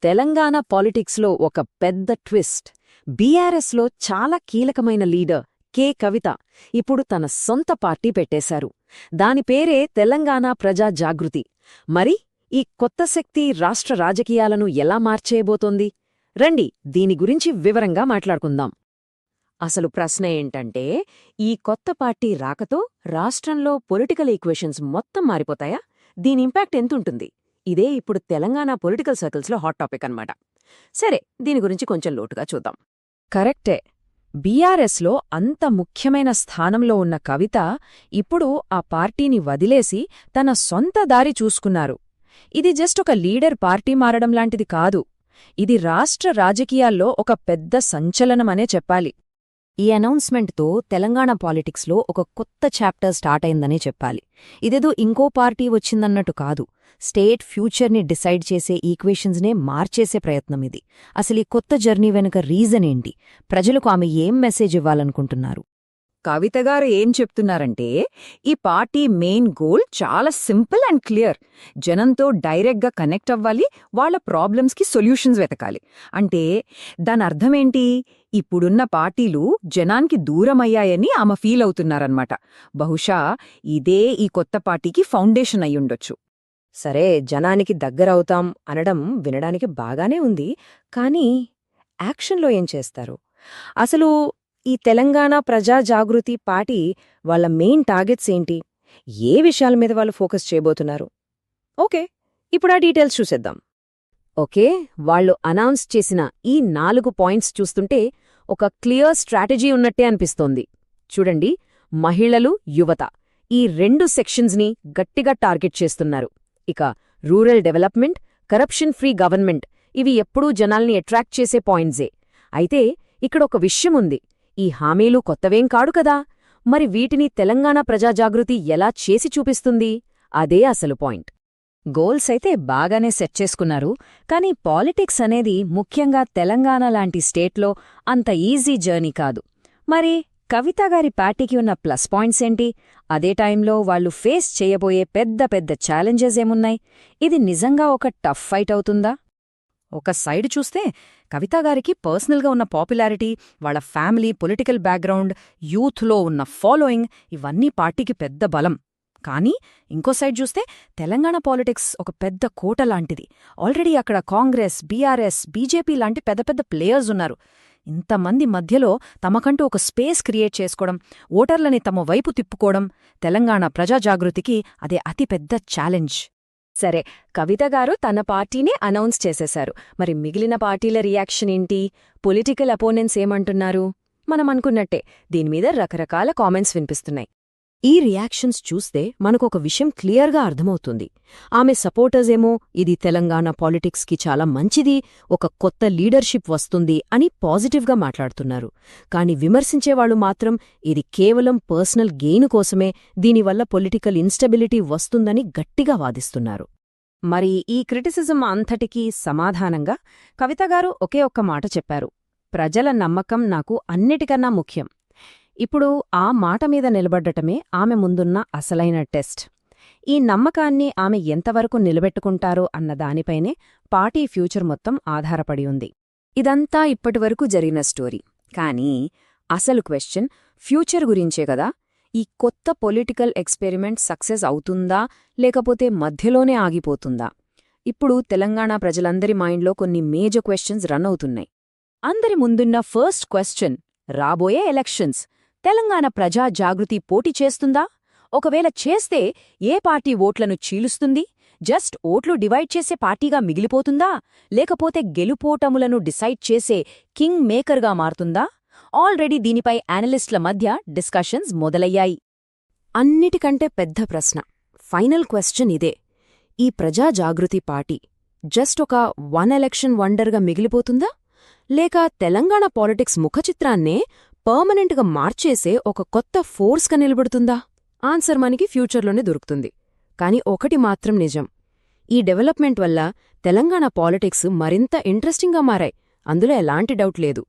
తెలంగాణ పాలిటిక్స్లో ఒక పెద్ద ట్విస్ట్. బీఆర్ఎస్లో చాలా కీలకమైన లీడర్ కె. కవిత ఇప్పుడు తన సొంత పార్టీ పెట్టేశారు. దాని పేరే తెలంగాణ ప్రజా జాగృతి. మరి ఈ కొత్త శక్తి రాష్ట్ర రాజకీయాలను ఎలా మార్చేయబోతోంది? రండి దీని గురించి వివరంగా మాట్లాడుకుందాం. అసలు ప్రశ్న ఏంటంటే, ఈ కొత్త పార్టీ రాకతో రాష్ట్రంలో పొలిటికల్ ఈక్వేషన్స్ మొత్తం మారిపోతాయా? దీని ఇంపాక్ట్ ఎంతుంటుంది? ఇదే ఇప్పుడు తెలంగాణ పొలిటికల్ సర్కిల్స్లో హాట్ టాపిక్ అన్నమాట. సరే, దీని గురించి కొంచెం లోటుగా చూద్దాం. కరెక్టే, బీఆర్ఎస్లో అంత ముఖ్యమైన స్థానంలో ఉన్న కవిత ఇప్పుడు ఆ పార్టీని వదిలేసి తన సొంత దారి చూసుకున్నారు. ఇది జస్ట్ ఒక లీడర్ పార్టీ మారడం లాంటిది కాదు. ఇది రాష్ట్ర రాజకీయాల్లో ఒక పెద్ద సంచలనమనే చెప్పాలి. ఈ అనౌన్స్మెంట్తో తెలంగాణ పాలిటిక్స్లో ఒక కొత్త చాప్టర్ స్టార్ట్ అయిందనే చెప్పాలి. ఇదేదో ఇంకో పార్టీ వచ్చిందన్నట్టు కాదు, స్టేట్ ఫ్యూచర్ని డిసైడ్ చేసే ఈక్వేషన్స్నే మార్చేసే ప్రయత్నం ఇది. అసలు ఈ కొత్త జర్నీ వెనుక రీజన్ ఏంటి? ప్రజలకు ఆమె ఏం మెసేజ్ ఇవ్వాలనుకుంటున్నారు? కవితగారు ఏం చెప్తున్నారంటే, ఈ పార్టీ మెయిన్ గోల్ చాలా సింపుల్ అండ్ క్లియర్. జనంతో డైరెక్ట్గా కనెక్ట్ అవ్వాలి, వాళ్ల ప్రాబ్లమ్స్కి సొల్యూషన్స్ వెతకాలి. అంటే దాని అర్థమేంటి? ఇప్పుడున్న పార్టీలు జనానికి దూరమయ్యాయని ఆమె ఫీల్ అవుతున్నారన్నమాట. బహుశా ఇదే ఈ కొత్త పార్టీకి ఫౌండేషన్ అయ్యుండొచ్చు. సరే, జనానికి దగ్గరవుతాం అనడం వినడానికి బాగానే ఉంది, కానీ యాక్షన్లో ఏం చేస్తారు? అసలు ఈ తెలంగాణ ప్రజా జాగృతి పార్టీ వాళ్ళ మెయిన్ టార్గెట్స్ ఏంటి? ఏ విషయాల మీద వాళ్ళు ఫోకస్ చేయబోతున్నారు? ఓకే, ఇప్పుడు ఆ డీటెయిల్స్ చూసేద్దాం. ఓకే, వాళ్ళు అనౌన్స్ చేసిన ఈ 4 పాయింట్స్ చూస్తుంటే ఒక క్లియర్ స్ట్రాటజీ ఉన్నట్టే అనిపిస్తోంది. చూడండి, మహిళలు, యువత ఈ 2 సెక్షన్స్ని గట్టిగా టార్గెట్ చేస్తున్నారు. ఇక rural development, corruption free government ఇవి ఎప్పుడూ జనాల్ని అట్రాక్ట్ చేసే పాయింట్సే. అయితే ఇక్కడొక విషయముంది, ఈ హామీలు కొత్తవేం కాడు కదా, మరి వీటిని తెలంగాణ ప్రజాజాగృతి ఎలా చేసి చూపిస్తుంది? అదే అసలు పాయింట్. గోల్స్ అయితే బాగానే సెట్ చేసుకున్నారు, కానీ పాలిటిక్స్ అనేది ముఖ్యంగా తెలంగాణ లాంటి స్టేట్లో అంత ఈజీ జర్నీ కాదు. మరి కవితగారి పార్టీకి ఉన్న ప్లస్ పాయింట్స్ ఏంటి? అదే టైంలో వాళ్ళు ఫేస్ చేయబోయే పెద్ద పెద్ద ఛాలెంజెస్ ఏమున్నాయి? ఇది నిజంగా ఒక టఫ్ ఫైట్ అవుతుందా? ఒక సైడ్ చూస్తే కవితగారికి పర్సనల్గా ఉన్న పాపులారిటీ, వాళ్ళ ఫ్యామిలీ, పొలిటికల్ బ్యాక్గ్రౌండ్, యూత్లో ఉన్న ఫాలోయింగ్ ఇవన్నీ పార్టీకి పెద్ద బలం. కానీ ఇంకో సైడ్ చూస్తే తెలంగాణ పాలిటిక్స్ ఒక పెద్ద కోట లాంటిది. ఆల్రెడీ అక్కడ కాంగ్రెస్, బీఆర్ఎస్, బీజేపీ లాంటి పెద్ద పెద్ద ప్లేయర్స్ ఉన్నారు. ఇంతమంది మధ్యలో తమకంటూ ఒక స్పేస్ క్రియేట్ చేసుకోవడం, ఓటర్లని తమ వైపు తిప్పుకోవడం తెలంగాణ ప్రజాజాగృతికి అదే అతిపెద్ద ఛాలెంజ్. సరే, కవితగారు తన పార్టీనే అనౌన్స్ చేసేశారు. మరి మిగిలిన పార్టీల రియాక్షన్ ఏంటి? పొలిటికల్ అపోనెంట్స్ ఏమంటున్నారు? మనం అనుకున్నట్టే దీనిమీద రకరకాల కామెంట్స్ వినిపిస్తున్నాయి. ఈ రియాక్షన్స్ చూస్తే మనకొక విషయం క్లియర్గా అర్థమవుతుంది. ఆమె సపోర్టర్స్ ఏమో ఇది తెలంగాణ పాలిటిక్స్కి చాలా మంచిది, ఒక కొత్త లీడర్షిప్ వస్తుంది అని పాజిటివ్గా మాట్లాడుతున్నారు. కాని విమర్శించేవాళ్లు మాత్రం ఇది కేవలం పర్సనల్ గెయిన్ కోసమే, దీనివల్ల పొలిటికల్ ఇన్స్టెబిలిటీ వస్తుందని గట్టిగా వాదిస్తున్నారు. మరి ఈ క్రిటిసిజం అంతటికీ సమాధానంగా కవితగారు ఒకే ఒక్క మాట చెప్పారు: ప్రజల నమ్మకం నాకు అన్నిటికన్నా ముఖ్యం. ఇప్పుడు ఆ మాట మీద నిలబడ్డటమే ఆమె ముందున్న అసలైన టెస్ట్. ఈ నమ్మకాన్ని ఆమె ఎంతవరకు నిలబెట్టుకుంటారో అన్న దానిపైనే పార్టీ ఫ్యూచర్ మొత్తం ఆధారపడి ఉంది. ఇదంతా ఇప్పటివరకు జరిగిన స్టోరీ. కానీ అసలు క్వశ్చన్ ఫ్యూచర్ గురించే కదా. ఈ కొత్త పొలిటికల్ ఎక్స్పెరిమెంట్ సక్సెస్ అవుతుందా, లేకపోతే మధ్యలోనే ఆగిపోతుందా? ఇప్పుడు తెలంగాణ ప్రజలందరి మైండ్లో కొన్ని మేజర్ క్వశ్చన్స్ రన్ అవుతున్నాయి. అందరి ముందున్న ఫస్ట్ క్వశ్చన్, రాబోయే ఎలక్షన్స్ తెలంగాణ ప్రజా జాగృతి పోటీ చేస్తుందా? ఒకవేళ చేస్తే ఏ పార్టీ ఓట్లను చీలుస్తుంది? జస్ట్ ఓట్లు డివైడ్ చేసే పార్టీగా మిగిలిపోతుందా, లేకపోతే గెలుపోటములను డిసైడ్ చేసే కింగ్ మేకర్గా మారుతుందా? ఆల్రెడీ దీనిపై అనలిస్టుల మధ్య డిస్కషన్స్ మొదలయ్యాయి. అన్నిటికంటే పెద్ద ప్రశ్న, ఫైనల్ క్వశ్చన్ ఇదే: ఈ ప్రజా జాగృతి పార్టీ జస్ట్ ఒక 1 ఎలక్షన్ వండర్గా మిగిలిపోతుందా, లేక తెలంగాణ పాలిటిక్స్ ముఖచిత్రాన్నే పర్మనెంట్గా మార్చేసే ఒక కొత్త ఫోర్స్గా నిలబడుతుందా? ఆన్సర్ మనకి ఫ్యూచర్లోనే దొరుకుతుంది. కాని ఒకటి మాత్రం నిజం, ఈ డెవలప్మెంట్ వల్ల తెలంగాణ పాలిటిక్స్ మరింత ఇంట్రెస్టింగ్గా మారాయి, అందులో ఎలాంటి డౌట్ లేదు.